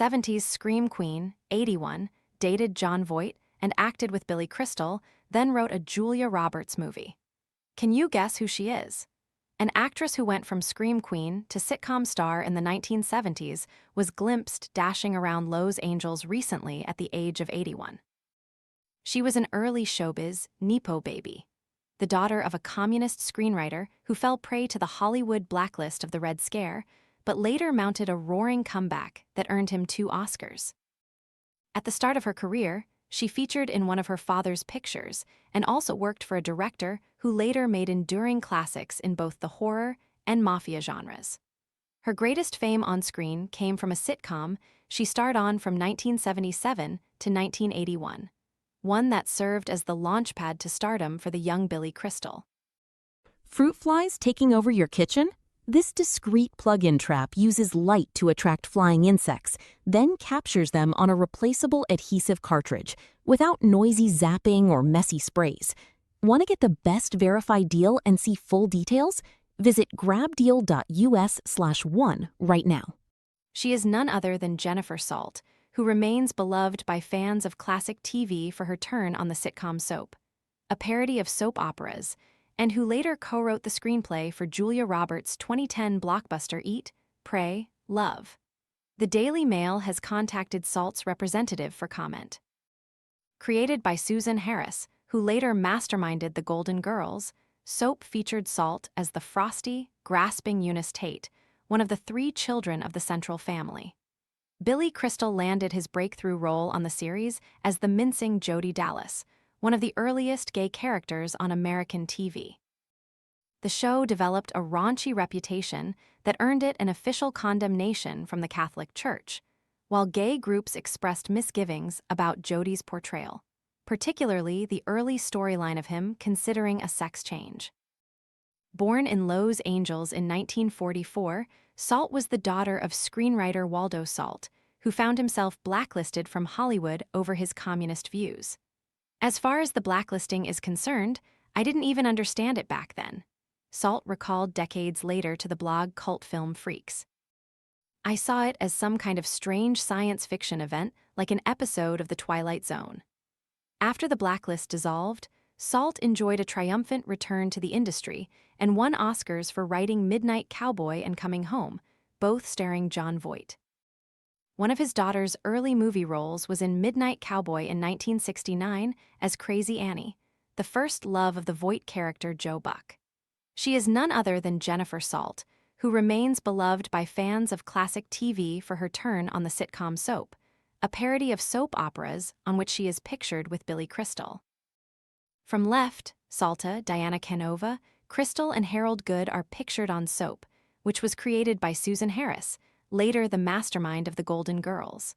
70s scream queen, 81, dated Jon Voight and acted with Billy Crystal, then wrote a Julia Roberts movie. Can you guess who she is? An actress who went from scream queen to sitcom star in the 1970s was glimpsed dashing around Los Angeles recently at the age of 81. She was an early showbiz nepo baby, the daughter of a communist screenwriter who fell prey to the Hollywood blacklist of the Red Scare, but later mounted a roaring comeback that earned him 2 Oscars. At the start of her career, she featured in one of her father's pictures and also worked for a director who later made enduring classics in both the horror and mafia genres. Her greatest fame on screen came from a sitcom she starred on from 1977 to 1981, one that served as the launchpad to stardom for the young Billy Crystal. Fruit flies taking over your kitchen? This discreet plug-in trap uses light to attract flying insects, then captures them on a replaceable adhesive cartridge without noisy zapping or messy sprays. Want to get the best verified deal and see full details? Visit grabdeal.us/one right now. She is none other than Jennifer Salt, who remains beloved by fans of classic TV for her turn on the sitcom Soap, a parody of soap operas, and who later co-wrote the screenplay for Julia Roberts' 2010 blockbuster Eat, Pray, Love. The Daily Mail has contacted Salt's representative for comment. Created by Susan Harris, who later masterminded The Golden Girls, Soap featured Salt as the frosty, grasping Eunice Tate, one of the 3 children of the central family. Billy Crystal landed his breakthrough role on the series as the mincing Jody Dallas, one of the earliest gay characters on American TV. The show developed a raunchy reputation that earned it an official condemnation from the Catholic Church, while gay groups expressed misgivings about Jody's portrayal, particularly the early storyline of him considering a sex change. Born in Los Angeles in 1944, Salt was the daughter of screenwriter Waldo Salt, who found himself blacklisted from Hollywood over his communist views. As far as the blacklisting is concerned, I didn't even understand it back then, Salt recalled decades later to the blog Cult Film Freaks. I saw it as some kind of strange science fiction event, like an episode of The Twilight Zone. After the blacklist dissolved, Salt enjoyed a triumphant return to the industry and won Oscars for writing Midnight Cowboy and Coming Home, both starring Jon Voight. One of his daughter's early movie roles was in Midnight Cowboy in 1969 as Crazy Annie, the first love of the Voight character Joe Buck. She is none other than Jennifer Salt, who remains beloved by fans of classic TV for her turn on the sitcom Soap, a parody of soap operas on which she is pictured with Billy Crystal. From left, Salta, Diana Canova, Crystal, and Harold Good are pictured on Soap, which was created by Susan Harris, later the mastermind of The Golden Girls.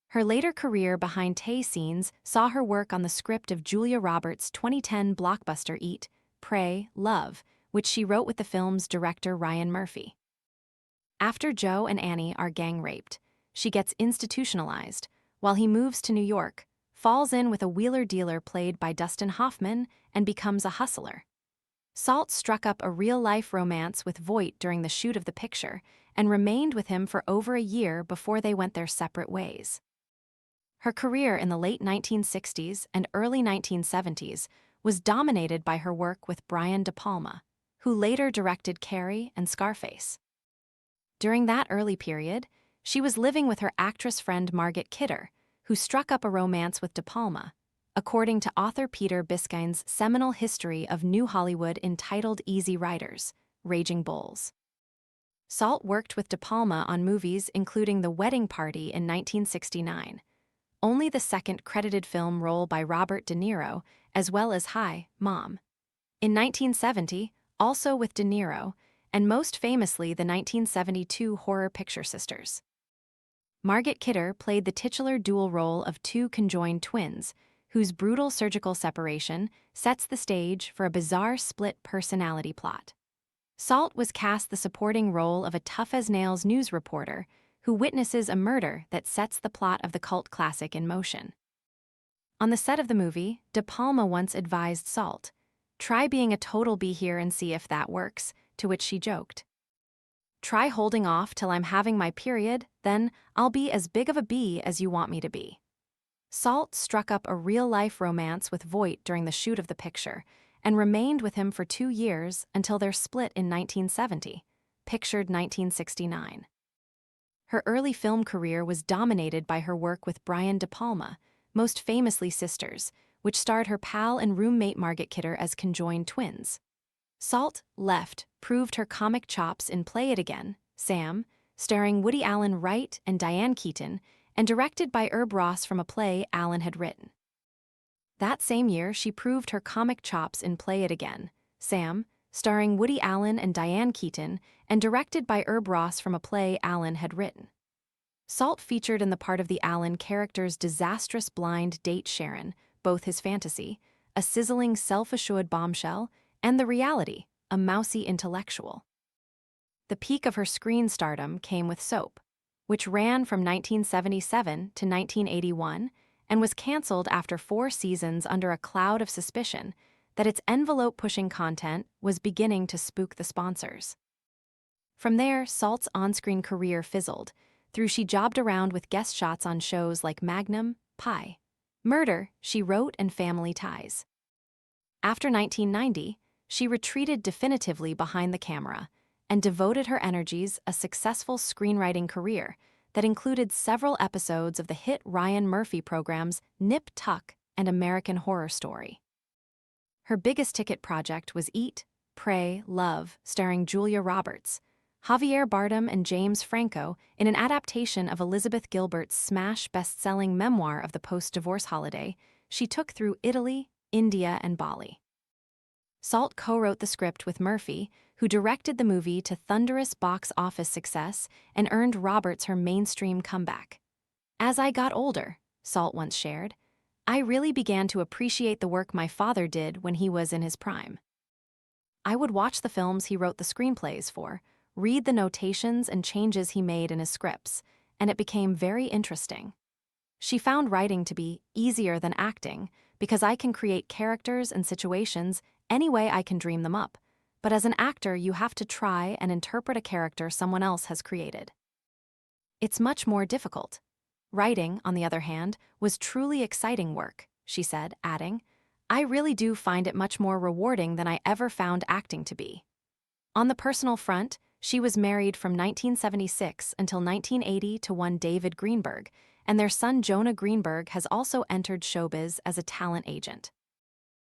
Her later career behind Tay scenes saw her work on the script of Julia Roberts' 2010 blockbuster Eat, Pray, Love, which she wrote with the film's director Ryan Murphy. After Joe and Annie are gang-raped, she gets institutionalized, while he moves to New York, falls in with a wheeler dealer played by Dustin Hoffman, and becomes a hustler. Salt struck up a real-life romance with Voight during the shoot of the picture and remained with him for over a year before they went their separate ways. Her career in the late 1960s and early 1970s was dominated by her work with Brian De Palma, who later directed Carrie and Scarface. During that early period, she was living with her actress friend Margaret Kidder, who struck up a romance with De Palma, according to author Peter Biskind's seminal history of New Hollywood entitled Easy Riders, Raging Bulls. Salt worked with De Palma on movies including The Wedding Party in 1969, only the second credited film role by Robert De Niro, as well as Hi, Mom. In 1970, also with De Niro, and most famously the 1972 horror picture Sisters. Margaret Kidder played the titular dual role of 2 conjoined twins, whose brutal surgical separation sets the stage for a bizarre split personality plot. Salt was cast the supporting role of a tough-as-nails news reporter who witnesses a murder that sets the plot of the cult classic in motion. On the set of the movie, De Palma once advised Salt, "Try being a total B here and see if that works," to which she joked, Try holding off till I'm having my period, then I'll be as big of a bee as you want me to be. Salt struck up a real-life romance with Voight during the shoot of the picture and remained with him for 2 years until their split in 1970, pictured 1969. Her early film career was dominated by her work with Brian De Palma, most famously Sisters, which starred her pal and roommate Margot Kidder as conjoined twins. Salt Left proved her comic chops in Play It Again, Sam, starring Woody Allen Wright and Diane Keaton, and directed by Herb Ross from a play Allen had written. That same year, she proved her comic chops in Play It Again, Sam, starring Woody Allen and Diane Keaton, and directed by Herb Ross from a play Allen had written. Salt featured in the part of the Allen character's disastrous blind date Sharon, both his fantasy, a sizzling self-assured bombshell, and the reality, a mousy intellectual. The peak of her screen stardom came with Soap, which ran from 1977 to 1981 and was canceled after 4 seasons under a cloud of suspicion that its envelope-pushing content was beginning to spook the sponsors. From there, Salt's on-screen career fizzled, through she jobbed around with guest shots on shows like Magnum, Pie, Murder, She Wrote, and Family Ties. After 1990, she retreated definitively behind the camera and devoted her energies a successful screenwriting career that included several episodes of the hit Ryan Murphy programs Nip Tuck and American Horror Story. Her biggest ticket project was Eat, Pray, Love, starring Julia Roberts, Javier Bardem, and James Franco in an adaptation of Elizabeth Gilbert's smash best-selling memoir of the post-divorce holiday she took through Italy, India, and Bali. Salt co-wrote the script with Murphy, who directed the movie to thunderous box office success and earned Roberts her mainstream comeback. As I got older, Salt once shared, I really began to appreciate the work my father did when he was in his prime. I would watch the films he wrote the screenplays for, read the notations and changes he made in his scripts, and it became very interesting. She found writing to be easier than acting because I can create characters and situations any way I can dream them up, but as an actor you have to try and interpret a character someone else has created. It's much more difficult. Writing, on the other hand, was truly exciting work, she said, adding, I really do find it much more rewarding than I ever found acting to be. On the personal front, she was married from 1976 until 1980 to one David Greenberg, and their son Jonah Greenberg has also entered showbiz as a talent agent.